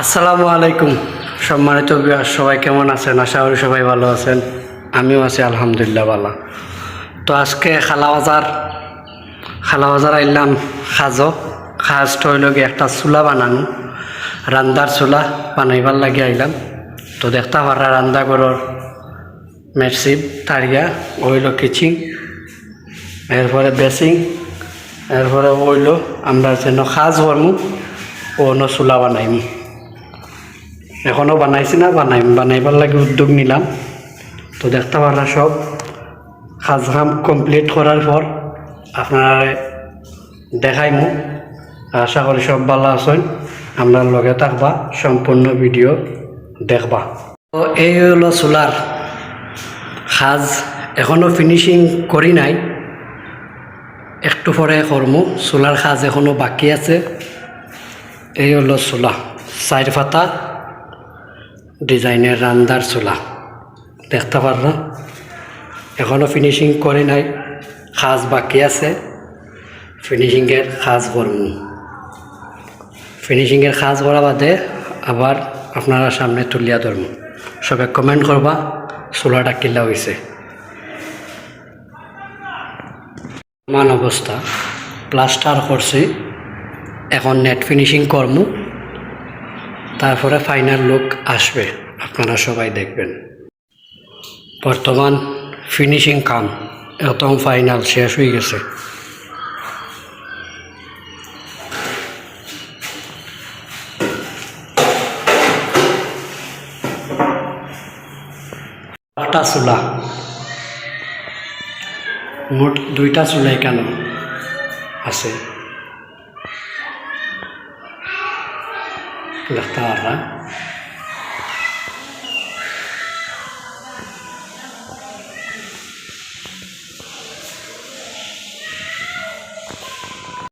আসসালামু আলাইকুম। সম্মানিত ভিউয়ার, সবাই কেমন আছেন? আশা করি সবাই ভালো আছেন। আমিও আছি আলহামদুলিল্লাহ ভালো। তো আজকে খালা বাজার আইলাম খাজটা হইল গিয়ে একটা চুলা বানানো, রান্দার চুলা বানাইবার লাগে আইলাম। তো দেখতে পারা রান্দা ঘরের মেরসিপ তারিয়া হইল কিচিং, এরপরে বেসিং, এরপরে হইল আমরা যেন খাজ করমু অন্য চুলা বানাইমু। এখনও বানাইছি না, বানাইবার লাগে উদ্যোগ নিলাম। তো দেখতে পারা সব কাম কমপ্লিট করার পর আপনারা দেখাইমু। আশা করি সব ভালো আছেন, আমরা লগে থাকবা, সম্পূর্ণ ভিডিও দেখবা। তো এই হলো চুলার সাজ, এখনও ফিনিশিং করি নাই, একটু পরে করমু। চুলার সাজ এখনও বাকি আছে। এই হলো চুলা, 4 পাতা ডিজাইনের রান্দার চুলা দেখতে পাররা। এখনও ফিনিশিং করি নাই, সাজ বাকি আছে। ফিনিশিংয়ের সাজ করমু। ফিনিশিংয়ের সাজ করা বাদে আবার আপনারা সামনে তুলিয়া ধরমু। সবাই কমেন্ট করবা চুলাটা কিলা হয়েছে। মান অবস্থা প্লাস্টার করছি, এখন নেট ফিনিশিং করমু, তারপরে ফাইনাল লুক আসবে, আপনারা সবাই দেখবেন। বর্তমান ফিনিশিং কাম একদম ফাইনাল শেষ হয়ে গেছে। একটা চুলা, মোট 2টা চুলাই কেন আছে দেখতে পারা।